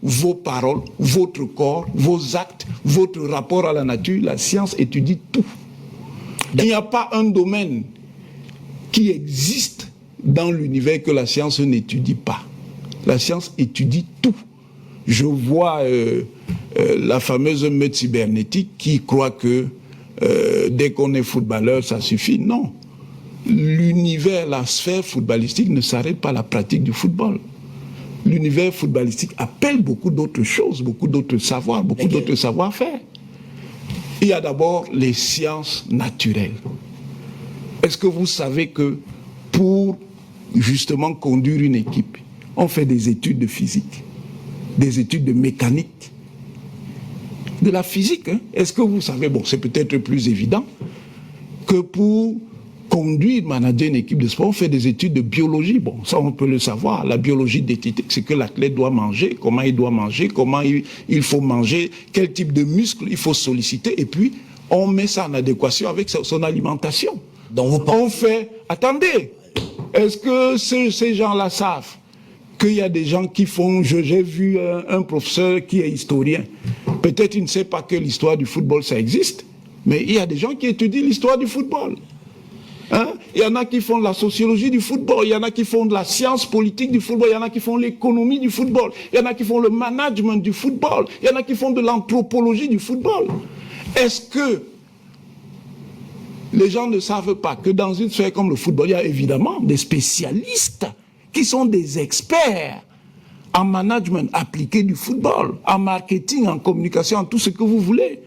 vos paroles, votre corps, vos actes, votre rapport à la nature. La science étudie tout. Il n'y a pas un domaine qui existe dans l'univers que la science n'étudie pas. La science étudie tout. Je vois la fameuse meute cybernétique qui croit que dès qu'on est footballeur, ça suffit. Non. L'univers, la sphère footballistique ne s'arrête pas à la pratique du football. L'univers footballistique appelle beaucoup d'autres choses, beaucoup d'autres savoirs, beaucoup d'autres savoir-faire. Il y a d'abord les sciences naturelles. Est-ce que vous savez que pour justement conduire une équipe, on fait des études de physique, des études de mécanique, de la physique, hein? Est-ce que vous savez, bon, c'est peut-être plus évident, que pour conduire, manager une équipe de sport, on fait des études de biologie. Bon, ça on peut le savoir. La biologie d'éthique, c'est que l'athlète doit manger, comment il doit manger, comment il faut manger, quel type de muscles il faut solliciter, et puis on met ça en adéquation avec son alimentation. Donc on fait, attendez, est-ce que ces gens-là savent qu'il y a des gens qui font, j'ai vu un professeur qui est historien, peut-être il ne sait pas que l'histoire du football ça existe, mais il y a des gens qui étudient l'histoire du football. Hein? Il y en a qui font de la sociologie du football, il y en a qui font de la science politique du football, il y en a qui font l'économie du football, il y en a qui font le management du football, il y en a qui font de l'anthropologie du football. Est-ce que les gens ne savent pas que dans une sphère comme le football, il y a évidemment des spécialistes qui sont des experts en management appliqué du football, en marketing, en communication, en tout ce que vous voulez.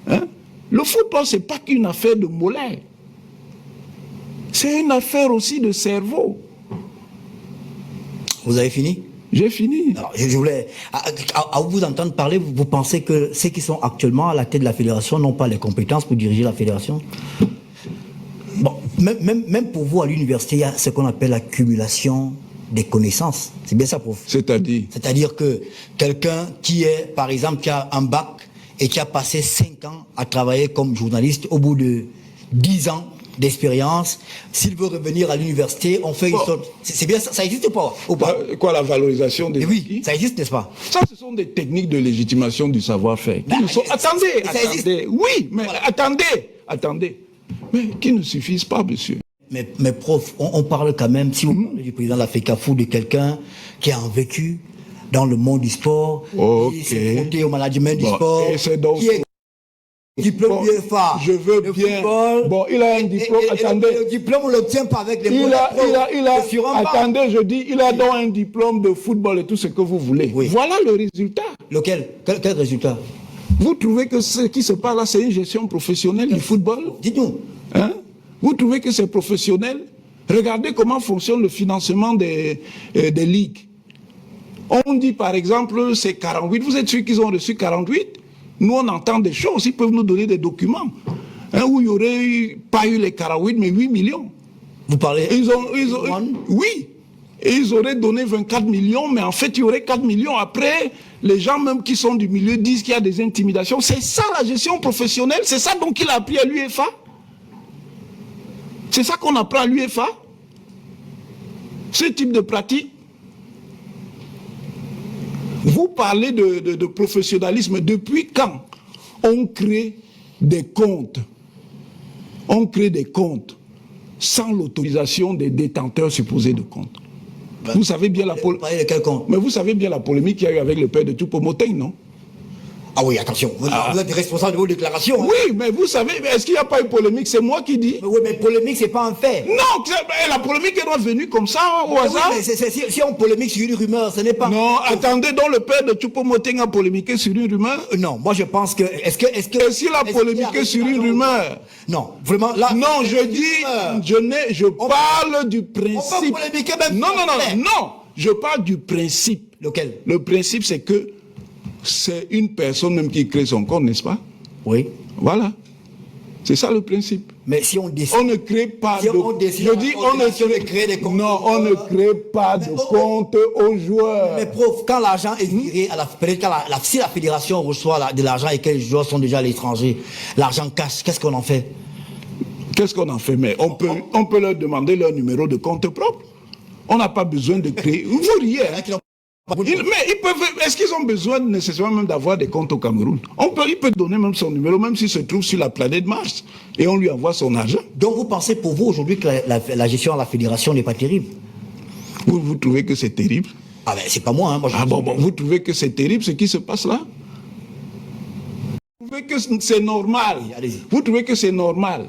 Hein? Le football, ce n'est pas qu'une affaire de mollets. C'est une affaire aussi de cerveau. Vous avez fini? J'ai fini. Alors, je voulais, à vous entendre parler, vous pensez que ceux qui sont actuellement à la tête de la fédération n'ont pas les compétences pour diriger la fédération? Bon, même pour vous à l'université, il y a ce qu'on appelle l'accumulation des connaissances. C'est bien ça, prof? C'est-à-dire? C'est-à-dire que quelqu'un qui est, par exemple, qui a un bac et qui a passé 5 ans à travailler comme journaliste, au bout de 10 ans d'expérience, s'il veut revenir à l'université, on fait une sorte... C'est bien ça, ça existe pas ou pas? Quoi, la valorisation des... Oui, ça existe, n'est-ce pas? Ça, ce sont des techniques de légitimation du savoir-faire. Attendez, oui, mais voilà. attendez. Mais qui ne suffisent pas, monsieur. Mais prof, on parle quand même, si vous parlez du président de la FECAFOOT, de quelqu'un qui a un vécu dans le monde du sport, qui s'est fondé au management du sport, qui est diplôme UEFA. Je veux bien. Football, bon, il a un diplôme. Attendez. Le diplôme, on l'obtient pas avec les mots. Attendez, je dis, il a donc un diplôme de football et tout ce que vous voulez. Oui. Voilà le résultat. Lequel? Quel résultat? Vous trouvez que ce qui se passe là, c'est une gestion professionnelle du football? Dites-nous. Hein? Vous trouvez que c'est professionnel? Regardez comment fonctionne le financement des ligues. On dit par exemple, c'est 48. Vous êtes sûr qu'ils ont reçu 48? Nous, on entend des choses, ils peuvent nous donner des documents, hein, où il n'y aurait pas eu les 48, mais 8 millions. Vous parlez... Oui, et ils auraient donné 24 millions, mais en fait, il y aurait 4 millions. Après, les gens même qui sont du milieu disent qu'il y a des intimidations. C'est ça la gestion professionnelle, c'est ça donc qu'il a appris à l'UEFA. C'est ça qu'on apprend à l'UEFA. Ce type de pratique. Vous parlez de professionnalisme. Depuis quand on crée des comptes? On crée des comptes sans l'autorisation des détenteurs supposés de comptes. Vous savez bien la polémique. Mais vous savez bien la polémique qu'il y a eu avec le père de Choupo-Moting, non? Ah oui, attention, vous êtes responsable de vos déclarations. Hein. Oui, mais vous savez, est-ce qu'il n'y a pas eu polémique? C'est moi qui dis. Mais oui, mais polémique, c'est pas un fait. Non, la polémique est venue comme ça, au hasard. Oui, mais si on polémique sur une rumeur, ce n'est pas... Non, attendez, donc le père de Choupo-Moting a polémiqué sur une rumeur? Non, moi je pense que... Est-ce qu'il a polémiqué sur une rumeur? Non, vraiment, là... Non, je dis, je parle du principe. On peut polémiquer même... Non, je parle du principe. Lequel? Le principe, c'est que c'est une personne même qui crée son compte, n'est-ce pas? Oui. Voilà. C'est ça le principe. Mais si on décide... On ne crée pas si on décide... Je dis, on ne crée des comptes. Non, on ne crée pas de compte aux joueurs. Mais prof, quand l'argent est viré, si la fédération reçoit de l'argent et que les joueurs sont déjà à l'étranger, l'argent cash, qu'est-ce qu'on en fait? Qu'est-ce qu'on en fait? Mais on peut leur demander leur numéro de compte propre. On n'a pas besoin de créer... Vous riez, hein? Est-ce qu'ils ont besoin nécessairement même d'avoir des comptes au Cameroun? Il peut donner même son numéro, même s'il se trouve sur la planète Mars, et on lui envoie son argent. Donc vous pensez pour vous aujourd'hui que la gestion à la fédération n'est pas terrible? Vous trouvez que c'est terrible? Ah ben c'est pas moi. Moi vous trouvez que c'est terrible ce qui se passe là? Vous trouvez que c'est normal? Vous trouvez que c'est normal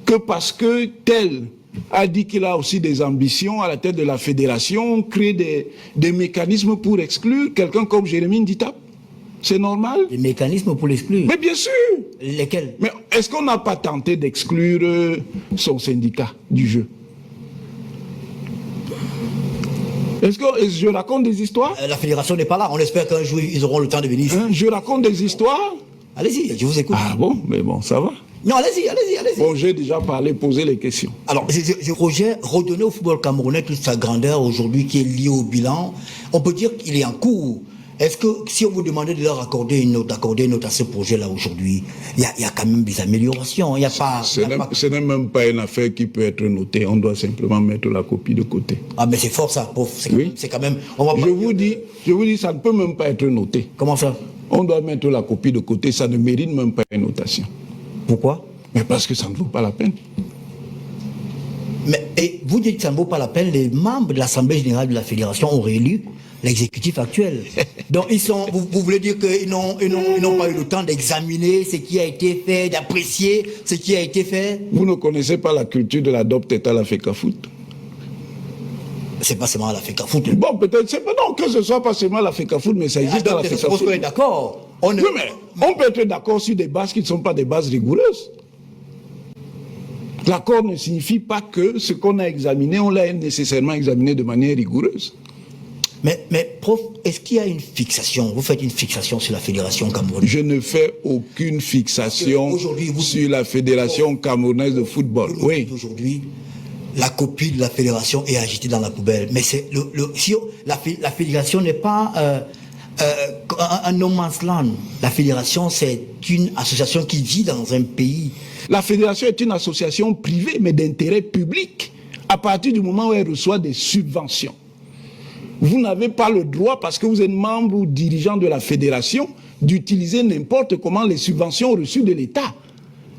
que parce que tel a dit qu'il a aussi des ambitions à la tête de la fédération, on crée des mécanismes pour exclure quelqu'un comme Jérémy Ndita? C'est normal? Des mécanismes pour l'exclure? Mais bien sûr! Lesquels? Mais est-ce qu'on n'a pas tenté d'exclure son syndicat du jeu? Est-ce que je raconte des histoires? La fédération n'est pas là. On espère qu'un jour, ils auront le temps de venir. Je raconte des histoires? Allez-y, je vous écoute. Ah bon? Mais bon, ça va. Non, allez-y. Bon, j'ai déjà parlé, posé les questions. Alors, Roger, redonner au football camerounais toute sa grandeur aujourd'hui qui est liée au bilan, on peut dire qu'il est en cours. Est-ce que si on vous demandait de leur accorder une note à ce projet-là aujourd'hui, il y a quand même des améliorations. Il y a pas. Ce n'est même pas une affaire qui peut être notée. On doit simplement mettre la copie de côté. Ah, mais c'est fort ça, prof. C'est quand même. Je vous dis, ça ne peut même pas être noté. Comment ça? On doit mettre la copie de côté. Ça ne mérite même pas une notation. Pourquoi? Mais parce que ça ne vaut pas la peine. Mais et vous dites que ça ne vaut pas la peine. Les membres de l'Assemblée générale de la Fédération ont réélu l'exécutif actuel. Donc vous voulez dire qu'ils n'ont pas eu le temps d'examiner ce qui a été fait, d'apprécier ce qui a été fait? Vous ne connaissez pas la culture de la DOPTET à la FECAFOOT? C'est pas seulement à la FECAFOOT. Bon, peut-être, non, que ce soit pas seulement à la FECAFOOT, mais ça existe dans la FECAFOOT. Je suppose qu'on est d'accord. Oui, mais on peut être d'accord sur des bases qui ne sont pas des bases rigoureuses. L'accord ne signifie pas que ce qu'on a examiné, on l'a nécessairement examiné de manière rigoureuse. Mais prof, est-ce qu'il y a une fixation? Vous faites une fixation sur la fédération camerounaise? Je ne fais aucune fixation sur la fédération camerounaise de football. Oui. Aujourd'hui, la copie de la fédération est agitée dans la poubelle. Mais c'est si la fédération n'est pas un no man's land. La fédération, c'est une association qui vit dans un pays. La fédération est une association privée, mais d'intérêt public, à partir du moment où elle reçoit des subventions. Vous n'avez pas le droit, parce que vous êtes membre ou dirigeant de la fédération, d'utiliser n'importe comment les subventions reçues de l'État.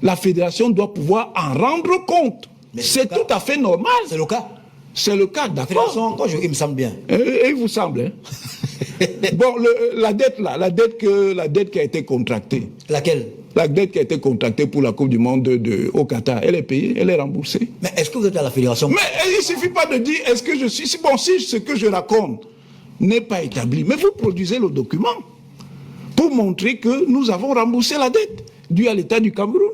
La fédération doit pouvoir en rendre compte. C'est tout à fait normal. C'est le cas? C'est le cas, d'accord. Il me semble bien. Et il vous semble, hein? Bon, la dette qui a été contractée. Laquelle? La dette qui a été contractée pour la Coupe du Monde au Qatar, elle est payée, elle est remboursée. Mais est-ce que vous êtes à la fédération? Mais il ne suffit pas de dire, est-ce que je suis... Bon, si ce que je raconte n'est pas établi, mais vous produisez le document pour montrer que nous avons remboursé la dette due à l'État du Cameroun.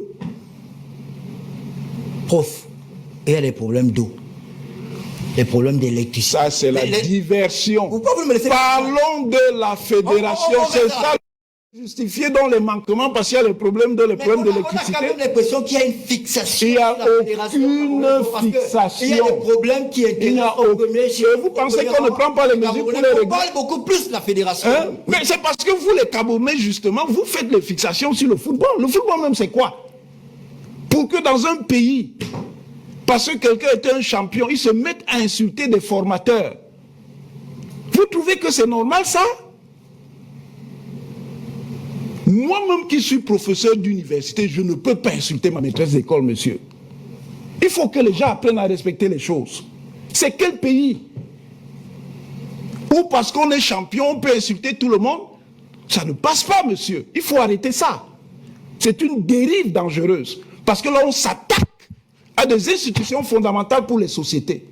Prof, il y a des problèmes d'eau. Les problèmes d'électricité. Ça, c'est la diversion. Pourquoi vous me laissez... Parlons de la fédération. C'est ça justifié dans les manquements parce qu'il y a les problèmes d'électricité. On a quand même l'impression qu'il y a une fixation. Il n'y a aucune fixation. Il y a des problèmes qui intéressent au premier chef. Vous pensez qu'on ne prend pas les mesures pour les régler? On parle beaucoup plus de la fédération. Mais c'est parce que vous, les Camerounais, justement, vous faites les fixations sur le football. Le football même, c'est quoi? Pour que dans un pays, parce que quelqu'un était un champion, ils se mettent à insulter des formateurs. Vous trouvez que c'est normal, ça? Moi-même qui suis professeur d'université, je ne peux pas insulter ma maîtresse d'école, monsieur. Il faut que les gens apprennent à respecter les choses. C'est quel pays où parce qu'on est champion, on peut insulter tout le monde? Ça ne passe pas, monsieur. Il faut arrêter ça. C'est une dérive dangereuse. Parce que là, on s'attaque à des institutions fondamentales pour les sociétés.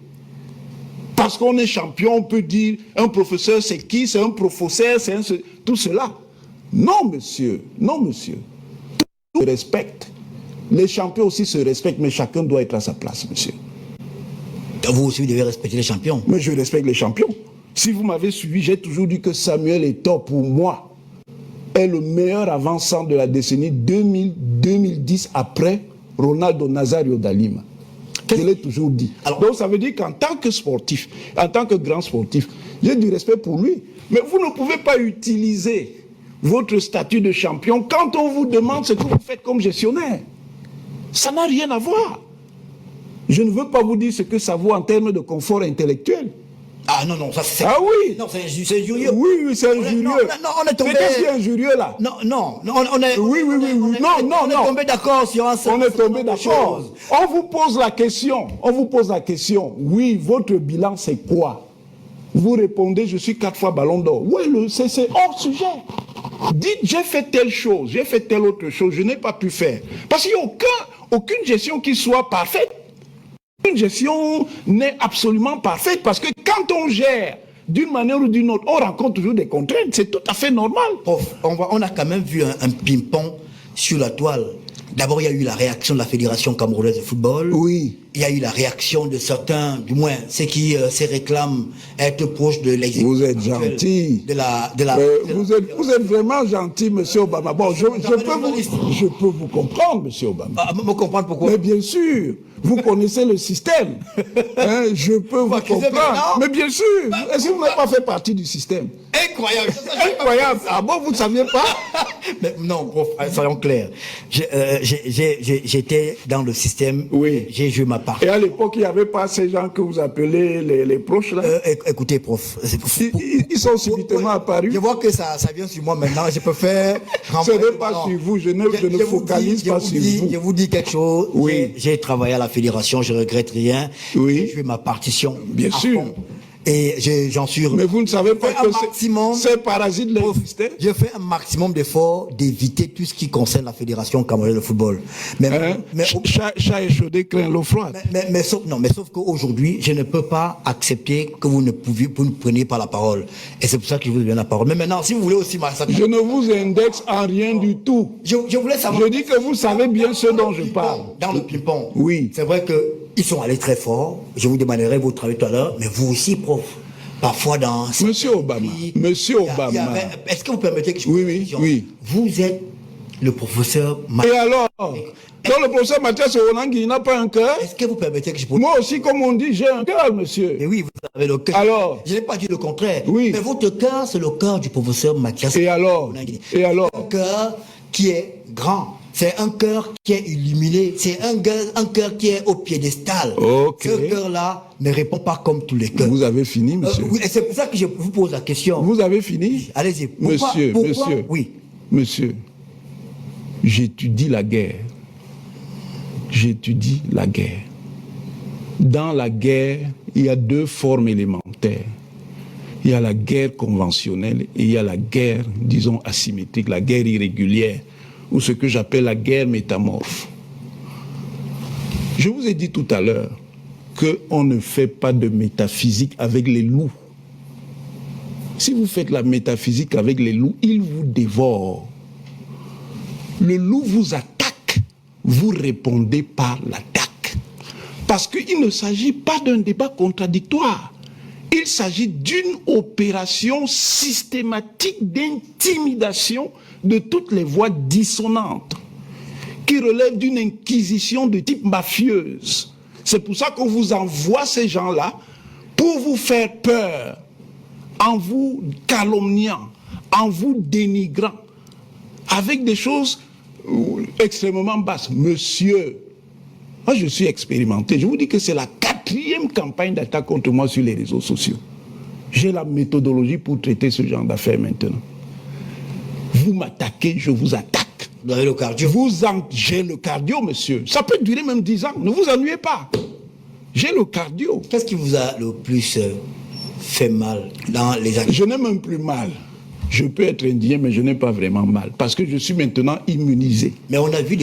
Parce qu'on est champion, on peut dire, un professeur, c'est qui? C'est un professeur, c'est tout cela. Non, monsieur. Non, monsieur. Tout se respecte. Les champions aussi se respectent, mais chacun doit être à sa place, monsieur. Vous aussi, vous devez respecter les champions. Mais je respecte les champions. Si vous m'avez suivi, j'ai toujours dit que Samuel Eto'o, pour moi, est le meilleur avant-centre de la décennie 2010 après Ronaldo Nazario da Lima. Je l'ai toujours dit. Alors, donc ça veut dire qu'en tant que sportif, en tant que grand sportif, j'ai du respect pour lui. Mais vous ne pouvez pas utiliser votre statut de champion quand on vous demande ce que vous faites comme gestionnaire. Ça n'a rien à voir. Je ne veux pas vous dire ce que ça vaut en termes de confort intellectuel. Ah non, non, ça c'est... Ah oui. Non, c'est injurieux. Oui, oui, c'est injurieux. Non, on est tombé... C'est qu'est-ce qui est injurieux là? Non, on est... Oui, oui, oui, oui. On est tombé d'accord sur un certain On est tombé nombre de d'accord. choses. On vous pose la question. On vous pose la question. Oui, votre bilan c'est quoi? Vous répondez, je suis 4 fois ballon d'or. Oui, c'est hors sujet. Dites, j'ai fait telle chose, j'ai fait telle autre chose, je n'ai pas pu faire. Parce qu'il n'y a aucune gestion qui soit parfaite. Une gestion n'est absolument parfaite parce que quand on gère d'une manière ou d'une autre, on rencontre toujours des contraintes. C'est tout à fait normal. Prof, on a quand même vu un ping-pong sur la toile. D'abord, il y a eu la réaction de la Fédération camerounaise de football. Oui. Il y a eu la réaction de certains, du moins ceux qui se réclament être proches de l'exécutif. Vous êtes gentil. Vous êtes vraiment gentil, monsieur Obama. Bon, je peux vous comprendre, monsieur Obama. Ah, me comprendre pourquoi? Mais bien sûr, vous connaissez le système. Hein, je peux vous comprendre. Mais bien sûr, est-ce que vous n'avez pas fait partie du système? Incroyable. Incroyable. Ah bon, vous ne saviez pas? Mais non, prof, soyons clairs. J'étais dans le système. Oui. J'ai joué ma part. Et à l'époque, il n'y avait pas ces gens que vous appelez les proches là. Écoutez, prof. Ils sont subitement apparus. Je vois que ça vient sur moi maintenant. Je peux faire. Ce n'est pas sur vous. Je ne focalise pas sur vous. Je vous dis quelque chose. Oui. J'ai travaillé à la fédération. Je regrette rien. Oui. J'ai joué ma partition. Bien sûr. Fond. Et j'en suis... Mais vous ne savez pas que ces parasites l'existaient? Je fais un maximum d'efforts d'éviter tout ce qui concerne la Fédération camerounaise de football. Chat échaudé craint l'eau froide. Mais sauf qu'aujourd'hui, je ne peux pas accepter que vous ne preniez pas la parole. Et c'est pour ça que je vous donne la parole. Mais maintenant, si vous voulez aussi... Je ne vous indexe en rien du tout. Je voulais savoir... Je dis que vous savez bien ce dont je parle. Dans le ping-pong. Oui. C'est vrai qu'ils sont allés très fort. Je vous demanderai votre travail tout à l'heure. Mais vous aussi, prof. Parfois dans... Monsieur Obama. Est-ce que vous permettez que je... Oui. Vous êtes le professeur... Et alors? Quand le professeur Mathias Onangui, il n'a pas un cœur? Est-ce que vous permettez que je... Moi aussi, comme on dit, j'ai un cœur, monsieur. Mais oui, vous avez le cœur. Alors? Je n'ai pas dit le contraire. Oui. Mais votre cœur, c'est le cœur du professeur Mathias. Et alors? Un cœur qui est grand. C'est un cœur qui est illuminé. C'est un cœur qui est au piédestal. Okay. Ce cœur-là ne répond pas comme tous les cœurs. Vous avez fini, monsieur? Oui, et c'est pour ça que je vous pose la question. Vous avez fini? Allez-y. Monsieur. Oui. Monsieur, j'étudie la guerre. J'étudie la guerre. Dans la guerre, il y a 2 formes élémentaires. Il y a la guerre conventionnelle et il y a la guerre, disons, asymétrique, la guerre irrégulière, ou ce que j'appelle la guerre métamorphe. Je vous ai dit tout à l'heure qu'on ne fait pas de métaphysique avec les loups. Si vous faites la métaphysique avec les loups, ils vous dévorent. Le loup vous attaque, vous répondez par l'attaque. Parce qu'il ne s'agit pas d'un débat contradictoire. Il s'agit d'une opération systématique d'intimidation de toutes les voix dissonantes qui relèvent d'une inquisition de type mafieuse. C'est pour ça qu'on vous envoie ces gens-là pour vous faire peur, en vous calomniant, en vous dénigrant, avec des choses extrêmement basses. Monsieur, moi je suis expérimenté, je vous dis que c'est la 4e campagne d'attaque contre moi sur les réseaux sociaux. J'ai la méthodologie pour traiter ce genre d'affaires maintenant. Vous m'attaquez, je vous attaque. Vous avez le cardio? J'ai le cardio, monsieur. Ça peut durer même 10 ans, ne vous ennuyez pas. J'ai le cardio. Qu'est-ce qui vous a le plus fait mal dans les actes? Je n'ai même plus mal. Je peux être indien, mais je n'ai pas vraiment mal. Parce que je suis maintenant immunisé. Mais on a vu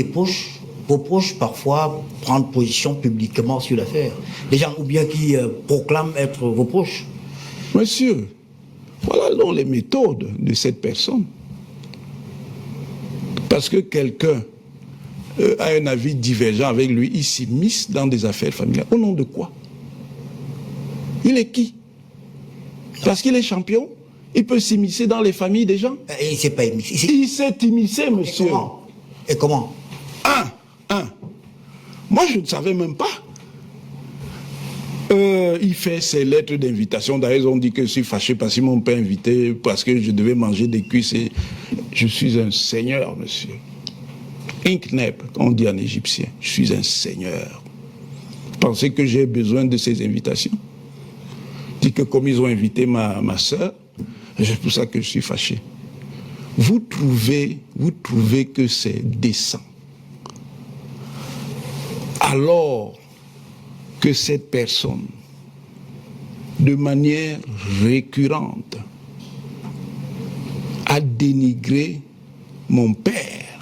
vos proches parfois prendre position publiquement sur l'affaire. Des gens ou bien qui proclament être vos proches. Monsieur, voilà donc les méthodes de cette personne. Parce que quelqu'un a un avis divergent avec lui, il s'immisce dans des affaires familiales. Au nom de quoi? Il est qui? Parce qu'il est champion, il peut s'immiscer dans les familles des gens? Et il ne s'est pas immiscé. Il s'est immiscé, monsieur. Et comment? Moi, je ne savais même pas. Il fait ses lettres d'invitation. D'ailleurs, ils ont dit que je suis fâché parce qu'ils ne m'ont pas invité, parce que je devais manger des cuisses. Je suis un seigneur, monsieur. Inkneb, on dit en égyptien. Je suis un seigneur. Pensez que j'ai besoin de ces invitations? dit que comme ils ont invité ma soeur, c'est pour ça que je suis fâché. Vous trouvez que c'est décent. Alors que cette personne, de manière récurrente, a dénigré mon père,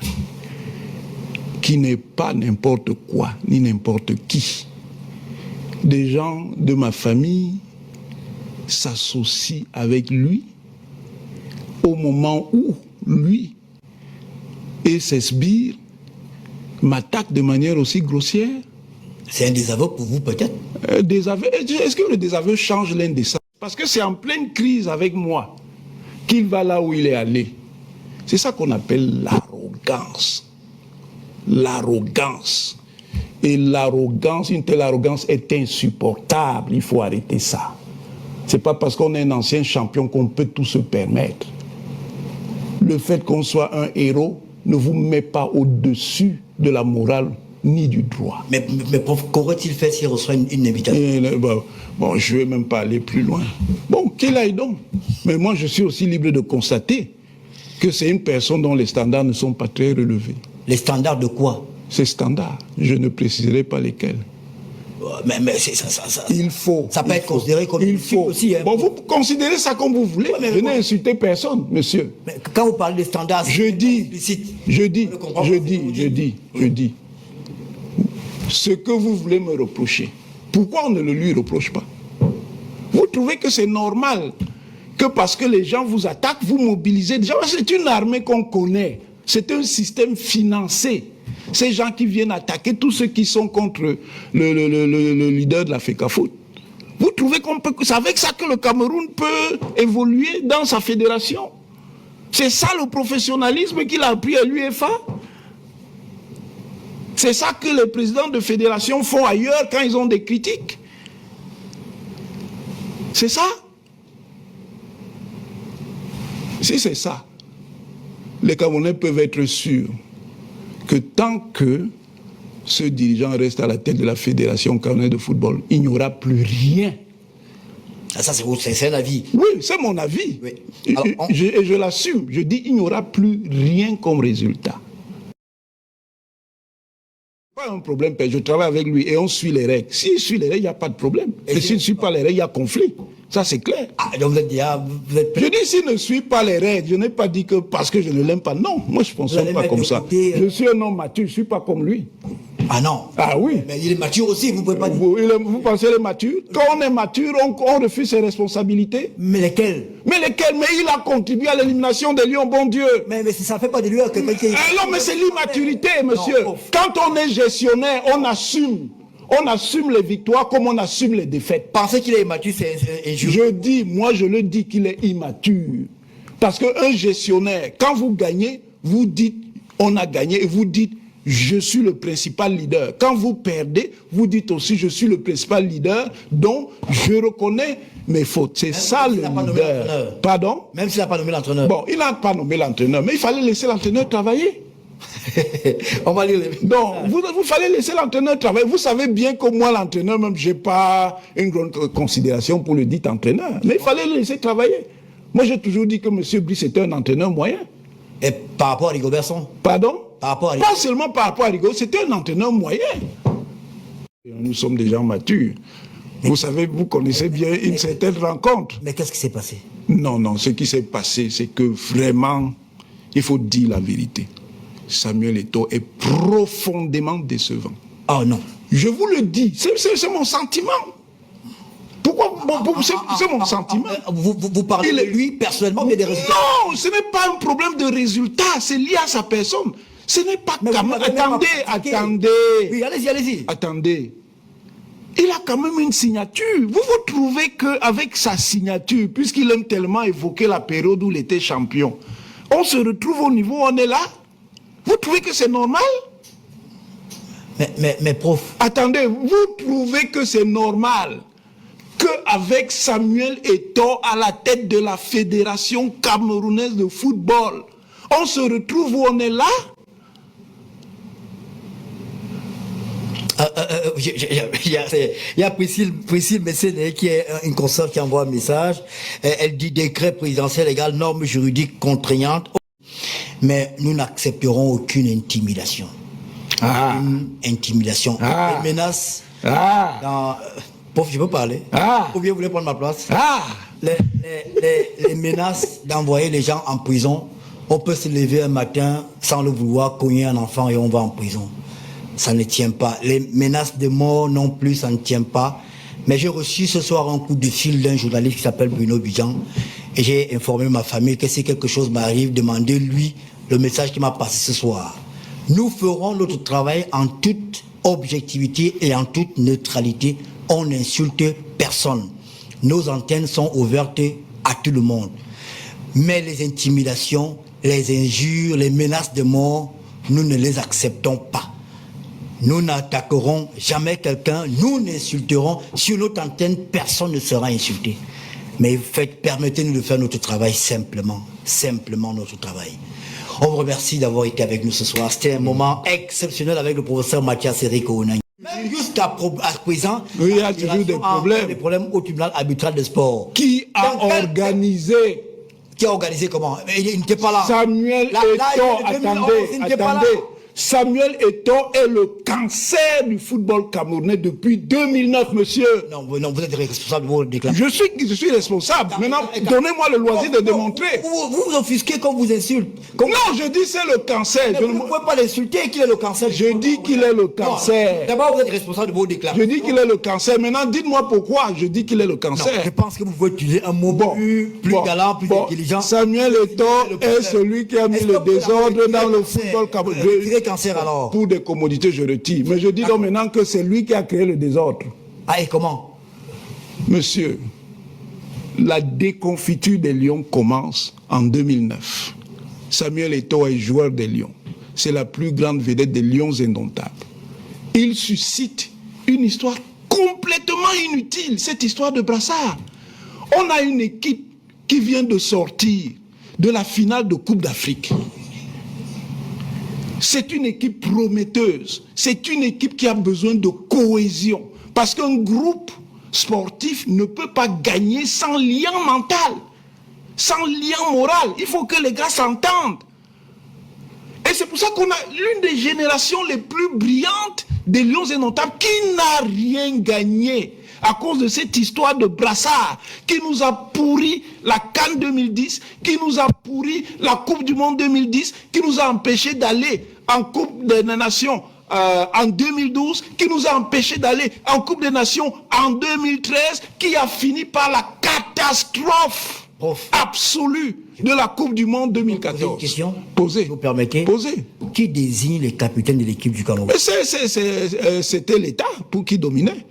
qui n'est pas n'importe quoi, ni n'importe qui. Des gens de ma famille s'associent avec lui au moment où lui et ses sbires m'attaquent de manière aussi grossière. C'est un désaveu pour vous peut-être? Est-ce que le désaveu change l'un des sens? Parce que c'est en pleine crise avec moi qu'il va là où il est allé. C'est ça qu'on appelle l'arrogance. L'arrogance. Et l'arrogance, une telle arrogance est insupportable. Il faut arrêter ça. C'est pas parce qu'on est un ancien champion qu'on peut tout se permettre. Le fait qu'on soit un héros ne vous met pas au-dessus de la morale ni du droit. Mais qu'aurait-il fait s'il reçoit une invitation? Bon, je ne vais même pas aller plus loin. Bon, qu'il aille donc. Mais moi, je suis aussi libre de constater que c'est une personne dont les standards ne sont pas très relevés. Les standards de quoi? Ces standards, je ne préciserai pas lesquels. Mais ça peut être considéré comme il faut aussi. Hein. Bon, vous considérez ça comme vous voulez. Je n'ai insulté personne, monsieur. Mais quand vous parlez des standards, je dis, ce que vous voulez me reprocher. Pourquoi on ne le lui reproche pas? Vous trouvez que c'est normal que parce que les gens vous attaquent, vous mobilisez. Déjà, c'est une armée qu'on connaît. C'est un système financé. Ces gens qui viennent attaquer tous ceux qui sont contre le leader de la FECAFOOT. Vous trouvez qu'on peut... C'est avec ça que le Cameroun peut évoluer dans sa fédération? C'est ça le professionnalisme qu'il a appris à l'UEFA? C'est ça que les présidents de fédération font ailleurs quand ils ont des critiques? C'est ça? Si c'est ça, les Camerounais peuvent être sûrs que tant que ce dirigeant reste à la tête de la fédération camerounaise de football, il n'y aura plus rien. Ah, ça, c'est un avis. Oui, c'est mon avis. Oui. Alors, et je l'assume. Je dis il n'y aura plus rien comme résultat. Pas un problème, je travaille avec lui et on suit les règles. S'il suit les règles, il n'y a pas de problème. Et s'il ne suit pas les règles, il y a conflit. Ça, c'est clair. Ah, donc je dis s'il ne suit pas les règles, je n'ai pas dit que parce que je ne l'aime pas. Non, moi je ne fonctionne pas comme ça. Je suis un homme mature, je ne suis pas comme lui. Ah non. Ah oui. Mais il est mature aussi, vous ne pouvez pas dire. Vous pensez qu'il est mature? Quand on est mature, on refuse ses responsabilités. Mais lesquelles? Mais il a contribué à l'élimination des Lions, bon Dieu. Mais ça ne fait pas de lui quelqu'un qui... non, mais c'est l'immaturité, monsieur. Non. Quand on est gestionnaire, on assume. On assume les victoires comme on assume les défaites. Penser qu'il est immature, c'est injuste. Je le dis qu'il est immature. Parce qu'un gestionnaire, quand vous gagnez, vous dites, on a gagné, et vous dites, je suis le principal leader. Quand vous perdez, vous dites aussi, je suis le principal leader, donc je reconnais mes fautes. C'est ça le leader. Pardon? Même s'il n'a pas nommé l'entraîneur. Bon, il n'a pas nommé l'entraîneur, mais il fallait laisser l'entraîneur travailler. On va lire les... Donc, vous fallait laisser l'entraîneur travailler. Vous savez bien que moi, l'entraîneur, même, je n'ai pas une grande considération pour le dit entraîneur. Mais il fallait le laisser travailler. Moi, j'ai toujours dit que M. Brice était un entraîneur moyen. Et par rapport à Rigo Berson? Pardon? Par rapport à... Pas seulement par rapport à Rigo, c'était un entraîneur moyen. Nous sommes des gens matures. Vous savez, vous connaissez bien une certaine rencontre. Mais qu'est-ce qui s'est passé? Non, ce qui s'est passé, c'est que vraiment, il faut dire la vérité. Samuel Eto'o est profondément décevant. Oh non. Je vous le dis, c'est mon sentiment. Pourquoi? C'est mon sentiment. Vous parlez de lui personnellement, mais des résultats? Non, ce n'est pas un problème de résultats, c'est lié à sa personne. Ce n'est pas comme... Attendez. Oui, allez-y. Attendez. Il a quand même une signature. Vous trouvez qu'avec sa signature, puisqu'il aime tellement évoquer la période où il était champion, on se retrouve au niveau où on est là? Vous trouvez que c'est normal? Mais prof... Attendez, vous trouvez que c'est normal qu'avec Samuel Eto'o à la tête de la Fédération camerounaise de football, on se retrouve où on est là? Il y a Priscille Messéné qui est une consoeur qui envoie un message. Elle dit décret présidentiel égal normes juridiques contraignantes. Mais nous n'accepterons aucune intimidation. Une intimidation. Une menace. Je peux parler. Ou bien vous voulez prendre ma place? Les menaces d'envoyer les gens en prison. On peut se lever un matin sans le vouloir, cogner un enfant et on va en prison. Ça ne tient pas. Les menaces de mort non plus, ça ne tient pas. Mais j'ai reçu ce soir un coup de fil d'un journaliste qui s'appelle Bruno Bidjan. Et j'ai informé ma famille que si quelque chose m'arrive, demandez-lui le message qu'il m'a passé ce soir. Nous ferons notre travail en toute objectivité et en toute neutralité. On n'insulte personne. Nos antennes sont ouvertes à tout le monde. Mais les intimidations, les injures, les menaces de mort, nous ne les acceptons pas. Nous n'attaquerons jamais quelqu'un, nous n'insulterons. Sur notre antenne, personne ne sera insulté. Mais permettez-nous de faire notre travail simplement notre travail. On vous remercie d'avoir été avec nous ce soir. C'était un moment exceptionnel avec le professeur Mathias Eric Onang. Même jusqu'à présent, il y a toujours des problèmes. Des problèmes au tribunal arbitral de sport. Qui a organisé? Qui a organisé comment? Il n'était pas là. Samuel Eto'o, attendez. Samuel Eto'o est le cancer du football camerounais depuis 2009, monsieur. Non, vous êtes responsable de vos déclarations. Je suis responsable. Maintenant, donnez-moi le loisir de démontrer. Vous offusquez comme vous insulte. Non, je dis c'est le cancer. Vous ne pouvez pas l'insulter qu'il est le cancer. Je dis qu'il est le cancer. D'abord, vous êtes responsable de vos déclarations. Je dis qu'il est le cancer. Maintenant, dites-moi pourquoi je dis qu'il est le cancer. Non, je pense que vous pouvez utiliser un mot plus galant, plus intelligent. Samuel Eto'o est celui qui a mis le désordre dans le football camerounais. Cancer alors. Pour des commodités, je retire. Mais je dis donc maintenant que c'est lui qui a créé le désordre. Ah, et comment? Monsieur, la déconfiture des Lions commence en 2009. Samuel Eto'o est joueur des Lions. C'est la plus grande vedette des Lions indomptables. Il suscite une histoire complètement inutile, cette histoire de brassard. On a une équipe qui vient de sortir de la finale de Coupe d'Afrique. C'est une équipe prometteuse. C'est une équipe qui a besoin de cohésion. Parce qu'un groupe sportif ne peut pas gagner sans lien mental, sans lien moral. Il faut que les gars s'entendent. Et c'est pour ça qu'on a l'une des générations les plus brillantes des Lions indomptables qui n'a rien gagné à cause de cette histoire de brassard qui nous a pourri la CAN 2010, qui nous a pourri la Coupe du Monde 2010, qui nous a empêché d'aller en Coupe des Nations en 2012, qui nous a empêché d'aller en Coupe des Nations en 2013, qui a fini par la catastrophe absolue de la Coupe du Monde 2014. Une question. Posez. Vous permettez. Posez. Qui désigne les capitaines de l'équipe du Cameroun? C'était l'État qui dominait.